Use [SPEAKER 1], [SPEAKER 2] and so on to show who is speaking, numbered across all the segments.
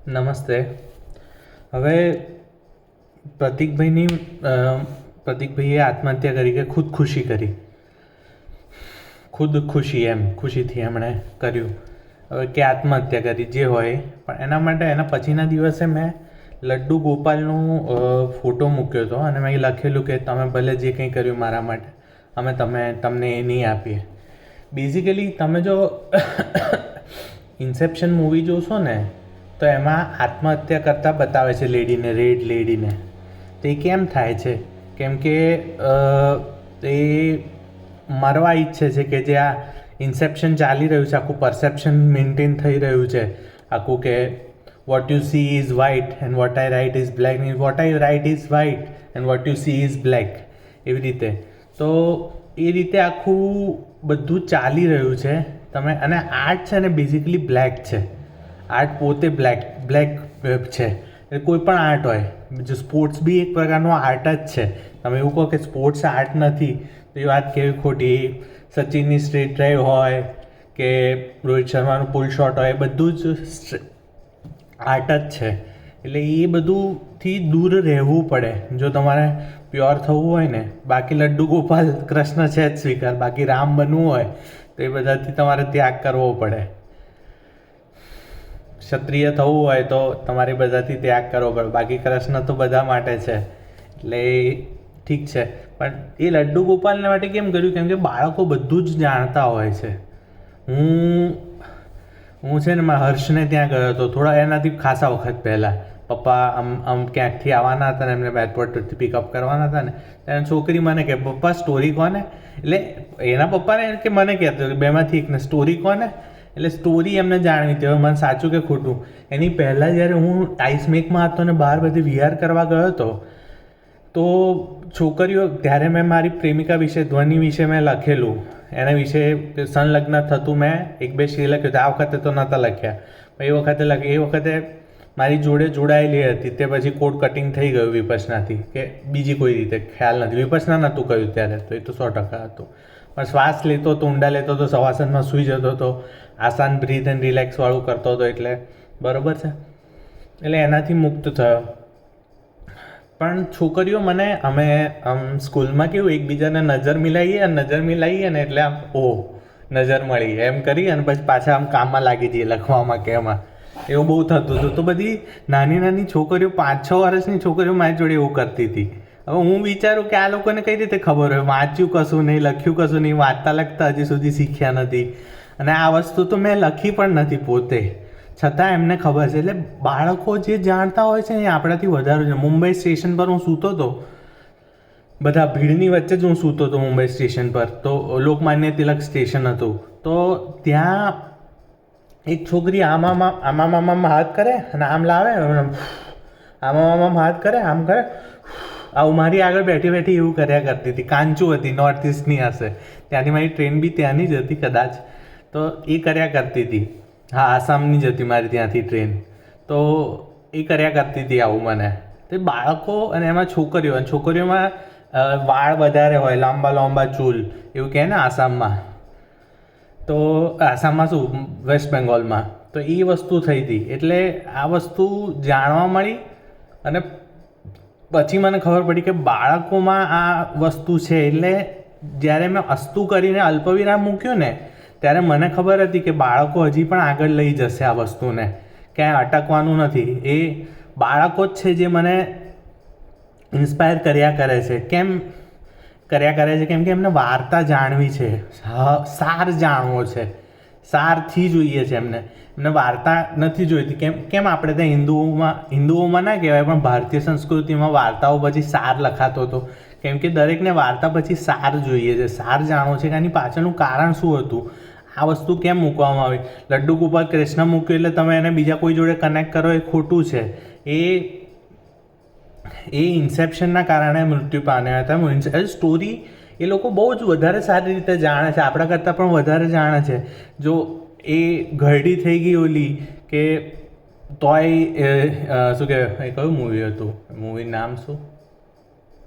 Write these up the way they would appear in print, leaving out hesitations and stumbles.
[SPEAKER 1] નમસ્તે. હવે પ્રતિકભાઈની પ્રતિકભાઈએ આત્મહત્યા કરી કે ખુદખુશી કરી. ખુદખુશી ખુશીથી એમણે કર્યું. હવે કે આત્મહત્યા કરી જે હોય, પણ એના માટે એના પછીના દિવસે મેં લડ્ડુ ગોપાલનું ફોટો મૂક્યો હતો અને મેં લખેલું કે તમે ભલે જે કંઈ કર્યું મારા માટે, અમે તમને એ નહીં આપીએ. બેઝિકલી તમે જો ઇન્સેપ્શન મૂવી જોશો ને તો એમાં આત્મહત્યા કરતાં બતાવે છે લેડીને, રેડ લેડીને. તો એ કેમ થાય છે? કેમ કે એ મરવા ઈચ્છે છે કે જે આ ઇન્સેપ્શન ચાલી રહ્યું છે, આખું પરસેપ્શન મેન્ટેન થઈ રહ્યું છે આખું, કે what you she is white and what I write is black, what I write is white and what you she is black, એવી રીતે. તો એ રીતે આખું બધું ચાલી રહ્યું છે. તમે અને આર્ટ છે ને બેઝિકલી બ્લેક છે. આર્ટ પોતે બ્લેક છે. કોઈ પણ આર્ટ હોય, જો સ્પોર્ટ્સ બી એક પ્રકારનો આર્ટ જ છે. તમે એવું કહો કે સ્પોર્ટ્સ આર્ટ નથી તો એ વાત કેવી ખોટી. સચિનની સ્ટ્રેટ ડ્રાઈવ હોય કે રોહિત શર્માનું પુલ શોટ હોય, બધું જ આર્ટ જ છે. એટલે એ બધુંથી દૂર રહેવું પડે જો તમારે પ્યોર થવું હોય ને. બાકી લડ્ડુ ગોપાલ કૃષ્ણ છે જ સ્વીકાર, બાકી રામ બનવું હોય તો એ બધાથી તમારે ત્યાગ કરવો પડે. ક્ષત્રિય થવું હોય તો તમારે બધાથી ત્યાગ કરવો પડે, બાકી કૃષ્ણ તો બધા માટે છે. એટલે ઠીક છે, પણ એ લડ્ડુ ગોપાલને માટે કેમ કર્યું? કેમ કે બાળકો બધું જ જાણતા હોય છે. હું છે ને મારા હર્ષને ત્યાં ગયો હતો થોડા એનાથી ખાસા વખત પહેલાં. પપ્પા આમ ક્યાંકથી આવવાના હતા ને એમને એરપોર્ટથી પિકઅપ કરવાના હતા ને, ત્યારે છોકરી મને કહે પપ્પા સ્ટોરી કોને. એટલે એના પપ્પાને કે મને કહેતો બેમાંથી એકને સ્ટોરી કોને. એટલે સ્ટોરી એમને જાણવી હતી. હવે મને સાચું કે ખોટું, એની પહેલાં જ્યારે હું ટાઈસમેકમાં હતો ને બહાર બધી વીઆર કરવા ગયો હતો તો છોકરીઓ, ત્યારે મેં મારી પ્રેમિકા વિશે, ધ્વનિ વિશે મેં લખેલું. એના વિશે સંલગ્ન થતું મેં એક બે શેર લખ્યું. આ વખતે તો નહોતા લખ્યા, એ વખતે મારી જોડે જોડાયેલી હતી. તે પછી કોડ કટિંગ થઈ ગયું વિપસનાથી, કે બીજી કોઈ રીતે ખ્યાલ નથી. વિપસના નહોતું કહ્યું ત્યારે, તો એ તો 100% હતું. પણ શ્વાસ લેતો હતો, ઊંડા લેતો હતો, સવાસનમાં સૂઈ જતો હતો, આસાન બ્રીથ એન્ડ રિલેક્સવાળું કરતો હતો. એટલે બરાબર છે. એટલે એનાથી મુક્ત થયો. પણ છોકરીઓ અમે સ્કૂલમાં કેવું એકબીજાને નજર મિલાઈએ ને એટલે આમ નજર મળી એમ કરી અને પછી પાછા આમ કામમાં લાગી જઈએ લખવામાં કે એમાં. એવું બહુ થતું હતું. તો બધી નાની છોકરીઓ, 5-6 વર્ષની છોકરીઓ મારી જોડે એવું કરતી હતી. હવે હું વિચારું કે આ લોકોને કઈ રીતે ખબર હોય? વાંચ્યું કશું નહીં, લખ્યું કશું નહીં, વાંચતા લખતા હજી સુધી શીખ્યા નથી. અને આ વસ્તુ તો મેં લખી પણ નથી પોતે, છતાં એમને ખબર છે. એટલે બાળકો જે જાણતા હોય છે એ આપણાથી વધારે છે. મુંબઈ સ્ટેશન પર હું સૂતો હતો, બધા ભીડની વચ્ચે જ હું સૂતો હતો મુંબઈ સ્ટેશન પર. તો લોકમાન્ય તિલક સ્ટેશન હતું. તો ત્યાં એક છોકરી આમાં હાથ કરે અને આમ લાવે, આમાં હાથ કરે, આમ કરે, આવું મારી આગળ બેઠી એવું કર્યા કરતી હતી. કાંચુ હતી, નોર્થ ઇસ્ટની હશે, ત્યાંની મારી ટ્રેન બી ત્યાંની જ હતી કદાચ. તો એ કર્યા કરતી હતી. હા, આસામની જ હતી મારી ત્યાંથી ટ્રેન. તો એ કર્યા કરતી હતી આવું મને. તો બાળકો અને એમાં છોકરીઓમાં વાળ વધારે હોય, લાંબા ચૂલ, એવું કહે ને આસામમાં. તો આસામમાં શું, વેસ્ટ બેંગોલમાં. તો એ વસ્તુ થઈ હતી. એટલે આ વસ્તુ જાણવા મળી અને પછી મને ખબર પડી કે બાળકોમાં આ વસ્તુ છે. એટલે જ્યારે મેં અસ્તુ કરીને અલ્પવિરામ મૂક્યો ને ત્યારે મને ખબર હતી કે બાળકો હજી પણ આગળ લઈ જશે આ વસ્તુને, ક્યાંય અટકવાનું નથી. એ બાળકો જ છે જે મને ઇન્સ્પાયર કર્યા કરે છે. કેમ કે એમને વાર્તા જાણવી છે, સાર જાણવો છે, સારથી જોઈએ છે એમને વાર્તા નથી જોઈતી. કેમ આપણે ત્યાં હિન્દુઓમાં ના કહેવાય, પણ ભારતીય સંસ્કૃતિમાં વાર્તાઓ પછી સાર લખાતો હતો. કેમ કે દરેકને વાર્તા પછી સાર જોઈએ છે, સાર જાણવો છે કે આની પાછળનું કારણ શું હતું, આ વસ્તુ કેમ મૂકવામાં આવી. લડ્ડુ ગોપાલ કૃષ્ણ મૂક્યું એટલે તમે એને બીજા કોઈ જોડે કનેક્ટ કરો એ ખોટું છે. એ ઇન્સેપ્શનના કારણે મૃત્યુ પામ્યા હતા. સ્ટોરી એ લોકો બહુ જ વધારે સારી રીતે જાણે છે, આપણા કરતાં પણ વધારે જાણે છે. જો એ ઘરડી થઈ ગઈ ઓલી કે તોય શું કહેવાય, એ કયું મૂવી હતું, મૂવી નામ શું,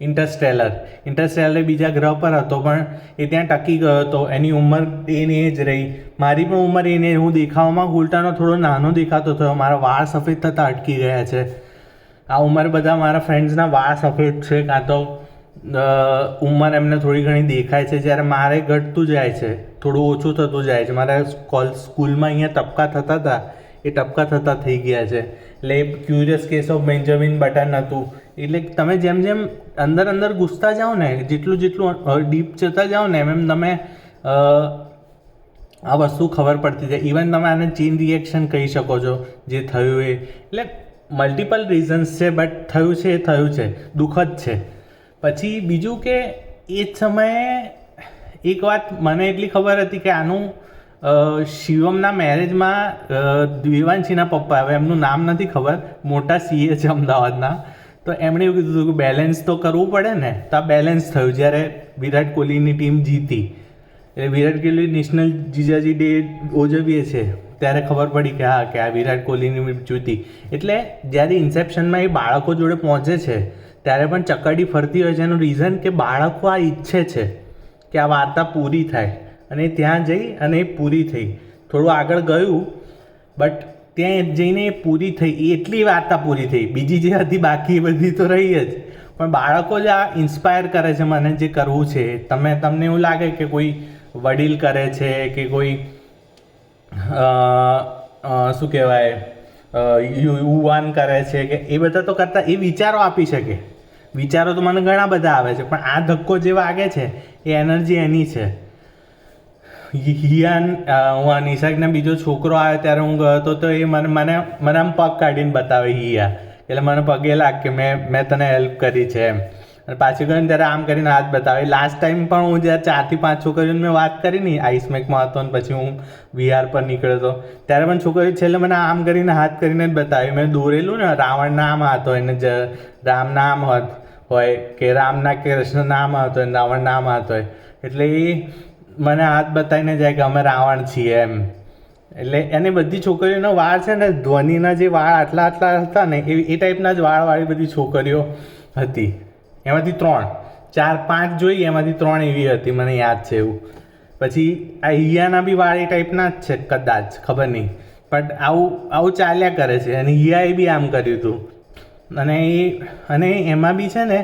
[SPEAKER 1] ઇન્ટરસ્ટેલર બીજા ગ્રહ પર હતો પણ એ ત્યાં ટકી ગયો હતો. એની ઉંમર એની એ જ રહી. મારી પણ ઉંમર એને, હું દેખાવામાં ઉલટાનો થોડો નાનો દેખાતો થયો. મારા વાળ સફેદ થતાં અટકી ગયા છે. આ ઉંમર બધા મારા ફ્રેન્ડ્સના વાળ સફેદ છે, કાં તો ઉંમર એમને થોડી ઘણી દેખાય છે, જ્યારે મારે ઘટતું જાય છે, થોડું ઓછું થતું જાય છે. મારા સ્કૂલમાં અહીંયા ટપકા થતા હતા, એ ટપકા થતા થઈ ગયા છે. એટલે curious case of Benjamin button હતું. એટલે તમે જેમ જેમ અંદર ઘૂસતા જાઓ ને, જેટલું ડીપ જતા જાઓ ને, એમ તમે આ વસ્તુ ખબર પડતી જાય. ઇવન તમે આને ચેઇન રિએક્શન કહી શકો છો, જે થયું એ. એટલે મલ્ટિપલ રીઝન્સ છે, બટ થયું છે એ થયું છે, દુઃખદ છે. પછી બીજું કે એ જ સમયે એક વાત મને એટલી ખબર હતી કે આનું શિવમના મેરેજમાં દેવાંશીના પપ્પા, હવે એમનું નામ નથી ખબર, મોટા સીએ છે અમદાવાદના, તો એમણે એવું કીધું હતું કે બેલેન્સ તો કરવું પડે ને. તો આ બેલેન્સ થયું જ્યારે વિરાટ કોહલીની ટીમ જીતી. એટલે વિરાટ કોહલી નેશનલ જીજાજી ડે ઉજવીએ છે ત્યારે ખબર પડી કે હા, કે આ વિરાટ કોહલીની જીતી. એટલે જ્યારે ઇન્સેપ્શનમાં એ બાળકો જોડે પહોંચે છે ત્યારે પણ ચકડી ફરતી હોય છે. એનું રીઝન કે બાળકો આ ઈચ્છે છે કે આ વાર્તા પૂરી થાય, અને ત્યાં જઈ અને એ પૂરી થઈ. થોડું આગળ ગયું, બટ ત્યાં જઈને એ પૂરી થઈ. એટલી વાર્તા પૂરી થઈ. બીજી જે હતી બાકી એ બધી તો રહી જ, પણ બાળકો જ આ ઇન્સ્પાયર કરે છે મને જે કરવું છે. તમને એવું લાગે કે કોઈ વડીલ કરે છે કે કોઈ શું કહેવાય યુવાન કરે છે, કે એ બધા તો કરતા, એ વિચારો આપી શકે. વિચારો તો મને ઘણા બધા આવે છે, પણ આ ધક્કો જે વાગે છે એ એનર્જી એની છે. હિયાન, હું નિસર્ગને બીજો છોકરો આવ્યો ત્યારે હું ગયો હતો, તો એ મને આમ પગ કાઢીને બતાવે હિયા, એટલે મને પગે લાગ કે મેં તને હેલ્પ કરી છે એમ. અને પાછી ગયો ને ત્યારે આમ કરીને હાથ બતાવે. લાસ્ટ ટાઈમ પણ હું જ્યારે 4 થી 5 છોકરીઓને મેં વાત કરી ને, આઈસમેકમાં હતો ને પછી હું VR પર નીકળ્યો હતો, ત્યારે પણ છોકરીઓ છેલ્લે મને આમ કરીને હાથ કરીને જ બતાવી. મેં દોરેલું ને રાવણ નામ હતો એને, રામ નામ હોય કે રામના કૃષ્ણ નામ હતો ને રાવણ નામ હતો, એટલે એ મને હાથ બતાવીને જાય કે અમે રાવણ છીએ એમ. એટલે એને બધી છોકરીઓનો વાળ છે ને, ધ્વનિના જે વાળ આટલા હતા ને, એ ટાઈપના જ વાળવાળી બધી છોકરીઓ હતી. એમાંથી 3, 4, 5 જોઈ, એમાંથી 3 એવી હતી, મને યાદ છે એવું. પછી આ હિયાના બી વાળ એ ટાઈપના જ છે કદાચ, ખબર નહીં, બટ આવું ચાલ્યા કરે છે. અને હિયાએ બી આમ કર્યું હતું. અને એમાં બી છે ને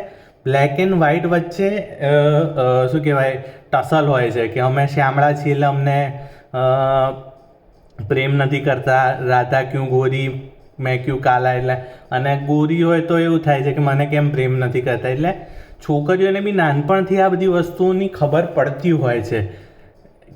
[SPEAKER 1] બ્લેક એન્ડ વ્હાઇટ વચ્ચે શું કહેવાય, ટસલ હોય છે કે અમે શ્યામળા છીએ એટલે અમને પ્રેમ નથી કરતા, રાધા ક્યું ગોરી મેં ક્યું કાલા. એટલે અને ગોરી હોય તો એવું થાય છે કે મને કેમ પ્રેમ નથી કરતા. એટલે છોકરીઓને બી નાનપણથી આ બધી વસ્તુઓની ખબર પડતી હોય છે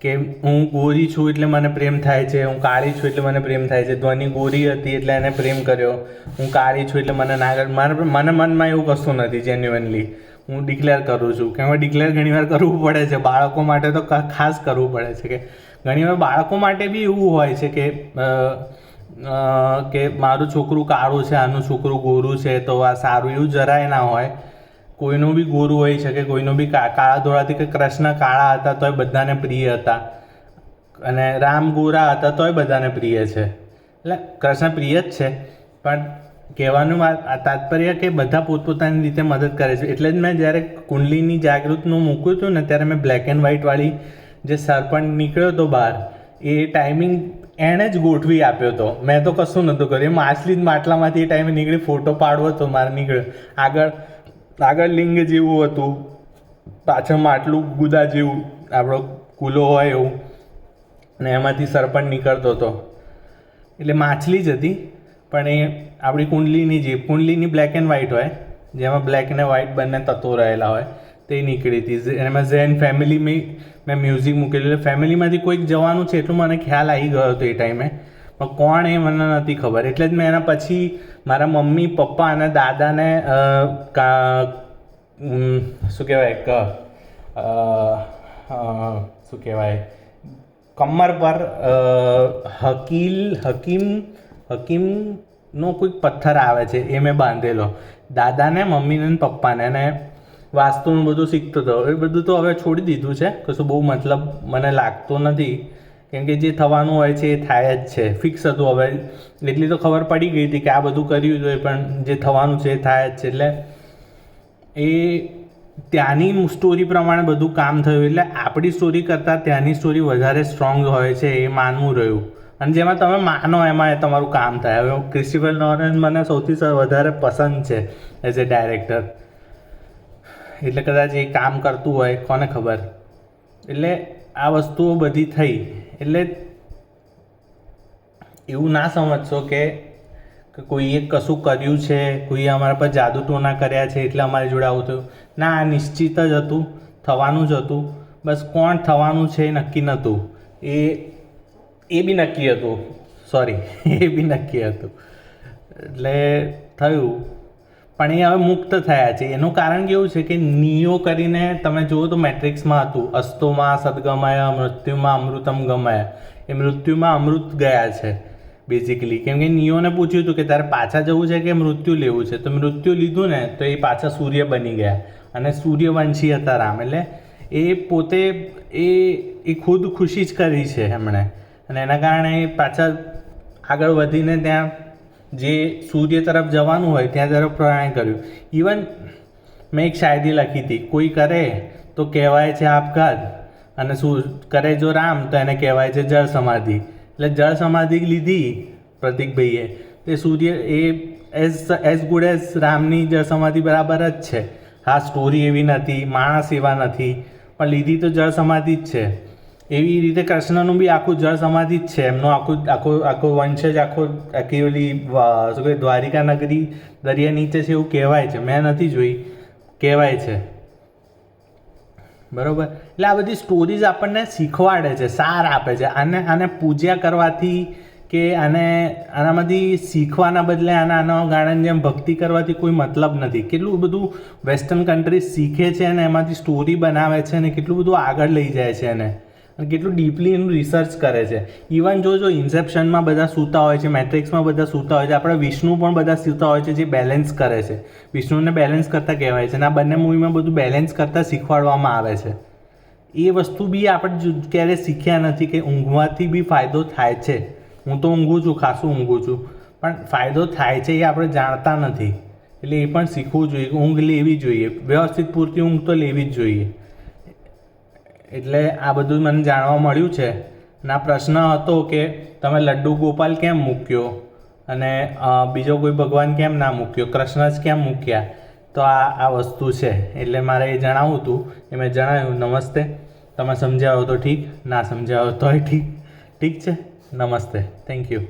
[SPEAKER 1] કે હું ગોરી છું એટલે મને પ્રેમ થાય છે, હું કાળી છું એટલે મને પ્રેમ થાય છે. ધ્વનિ ગોરી હતી એટલે એને પ્રેમ કર્યો, હું કાળી છું એટલે મને ના કર્યો. મને મનમાં એવું કશું નથી. જેન્યુઅનલી હું ડિક્લેર કરું છું, કે હવે ડિક્લેર ઘણીવાર કરવું પડે છે. બાળકો માટે તો ખાસ કરવું પડે છે, કે ઘણીવાર બાળકો માટે બી એવું હોય છે કે મારું છોકરું કાળું છે, આનું છોકરું ગોરું છે, તો આ સારું. એવું જરાય ના હોય. કોઈનું બી ગોરું હોઈ શકે, કોઈનું બી કાળા ધોળાથી, કે કૃષ્ણ કાળા હતા તોય બધાને પ્રિય હતા, અને રામ ગોરા હતા તોય બધાને પ્રિય છે. એટલે કૃષ્ણ પ્રિય જ છે, પણ કહેવાનું તાત્પર્ય કે બધા પોતપોતાની રીતે મદદ કરે છે. એટલે જ મેં જ્યારે કુંડલીની જાગૃતનું મૂક્યું હતું ને, ત્યારે મેં બ્લેક એન્ડ વ્હાઇટવાળી જે સરપંચ નીકળ્યો હતો બહાર, એ ટાઈમિંગ એણે જ ગોઠવી આપ્યો હતો. મેં તો કશું નહોતું કર્યું. માછલી જ માટલામાંથી એ ટાઈમે નીકળી, ફોટો પાડવો હતો મારે, નીકળ્યો. આગળ લિંગ જેવું હતું, પાછળ માટલું ગુદા જેવું, આપણો કૂલો હોય એવું, અને એમાંથી સરપંચ નીકળતો હતો. એટલે માછલી જ હતી, પણ એ આપણી કુંડલીની બ્લેક એન્ડ વ્હાઇટ હોય, જેમાં બ્લેક અને વ્હાઇટ બંને તત્વો રહેલા હોય, તે નીકળી હતી. એમાં ઝેન ફેમિલી મેં મ્યુઝિક મૂકેલું. એટલે ફેમિલીમાંથી કોઈક જવાનું છે એટલું મને ખ્યાલ આવી ગયો હતો એ ટાઈમે, પણ કોણ એ મને નથી ખબર. એટલે જ મેં એના પછી મારા મમ્મી પપ્પા અને દાદાને શું કહેવાય કમર પર હકીમનો કોઈક પથ્થર આવે છે એ મેં બાંધેલો, દાદાને, મમ્મીને અને પપ્પાને. અને વાસ્તુનું બધું શીખતો હતો. એ બધું તો હવે છોડી દીધું છે, કશું બહુ મતલબ મને લાગતો નથી, કેમ કે જે થવાનું હોય છે એ થાય જ છે. ફિક્સ હતું. હવે એટલી તો ખબર પડી ગઈ હતી કે આ બધું કર્યું જોઈએ, પણ જે થવાનું છે એ થાય જ છે. એટલે એ ત્યાંની સ્ટોરી પ્રમાણે બધું કામ થયું, એટલે આપણી સ્ટોરી કરતાં ત્યાંની સ્ટોરી વધારે સ્ટ્રોંગ હોય છે એ માનવું રહ્યું. અને જેમાં તમે માનો એમાં તમારું કામ થાય. હવે ક્રિસ્ટોફર નોલન મને સૌથી વધારે પસંદ છે એઝ એ ડાયરેક્ટર, એટલે કદાચ એ કામ કરતું હોય, કોને ખબર. એટલે આ વસ્તુઓ બધી થઈ, એટલે એવું ના સમજશો કે કોઈએ કશું કર્યું છે, કોઈએ અમારા પર જાદુ ટોના કર્યા છે એટલે અમારી જોડે આવું થયું. ના, આ નિશ્ચિત જ હતું, થવાનું જ હતું. બસ કોણ થવાનું છે એ નક્કી નહોતું, એ બી નક્કી હતું, સોરી એ બી નક્કી હતું, એટલે થયું. પણ એ હવે મુક્ત થયા છે. એનું કારણ કેવું છે કે નિયો કરીને તમે જુઓ તો મેટ્રિક્સમાં હતું, અસ્તોમાં સદગમાય મૃત્યુમાં અમૃતમ ગમાય, એ મૃત્યુમાં અમૃત ગયા છે બેઝિકલી. કેમ કે નિયોને પૂછ્યું હતું કે તારે પાછા જવું છે કે મૃત્યુ લેવું છે, તો મૃત્યુ લીધું ને તો એ પાછા સૂર્ય બની ગયા, અને સૂર્યવંશી હતા રામ. એટલે એ પોતે એ ખુદ ખુશી જ કરી છે એમણે, અને એના કારણે પાછા આગળ વધીને ત્યાં જે સૂર્ય તરફ જવાનું હોય ત્યાં તરફ પ્રયાણ કર્યું. ઇવન મેં એક શાયરી લખી હતી, કોઈ કરે તો કહેવાય છે આપઘાત, અને શું કરે જો રામ તો એને કહેવાય છે જળ સમાધિ. એટલે જળ સમાધિ લીધી પ્રતિકભાઈએ, તે સૂર્ય એ એઝ ગુડ એઝ રામની જળ સમાધિ બરાબર જ છે. હા, સ્ટોરી એવી નથી, માણસ એવા નથી, પણ લીધી તો જળ સમાધિ જ છે. એવી રીતે કૃષ્ણનું બી આખું જળ સમાધિ જ છે. એમનો આખો વંશ જ આખી ઓલી શું કહે દ્વારિકા નગરી દરિયા નીચે છે એવું કહેવાય છે. મેં નથી જોઈ, કહેવાય છે, બરાબર. એટલે આ બધી સ્ટોરીઝ આપણને શીખવાડે છે, સાર આપે છે. આને પૂજ્યા કરવાથી કે આનામાંથી શીખવાના બદલે આના ગાર્ડન જેમ ભક્તિ કરવાથી કોઈ મતલબ નથી. કેટલું બધું વેસ્ટર્ન કન્ટ્રીઝ શીખે છે અને એમાંથી સ્ટોરી બનાવે છે અને કેટલું બધું આગળ લઈ જાય છે એને, અને કેટલું ડીપલી એનું રિસર્ચ કરે છે. ઇવન જો ઇન્સેપ્શનમાં બધા સૂતા હોય છે, મેટ્રિક્સમાં બધા સૂતા હોય છે, આપણે વિષ્ણુ પણ બધા સૂતા હોય છે જે બેલેન્સ કરે છે. વિષ્ણુને બેલેન્સ કરતાં કહેવાય છે, અને આ બંને મૂવીમાં બધું બેલેન્સ કરતાં શીખવાડવામાં આવે છે. એ વસ્તુ બી આપણે ક્યારેય શીખ્યા નથી કે ઊંઘવાથી બી ફાયદો થાય છે. હું તો ઊંઘું છું, ખાસું ઊંઘું છું, પણ ફાયદો થાય છે એ આપણે જાણતા નથી. એટલે એ પણ શીખવું જોઈએ, ઊંઘ લેવી જોઈએ, વ્યવસ્થિત પૂરતી ઊંઘ તો લેવી જ જોઈએ. એટલે આ બધું મને જાણવા મળ્યું છે. અને આ પ્રશ્ન હતો કે તમે લડ્ડુ ગોપાલ કેમ મૂક્યો અને બીજો કોઈ ભગવાન કેમ ના મૂક્યો, કૃષ્ણ જ કેમ મૂક્યા, તો આ વસ્તુ છે. એટલે મારે એ જણાવવું હતું એ મેં જણાવ્યું. નમસ્તે. તમે સમજ્યા હો તો ઠીક, ના સમજ્યા હો તોય ઠીક છે. નમસ્તે. Thank you.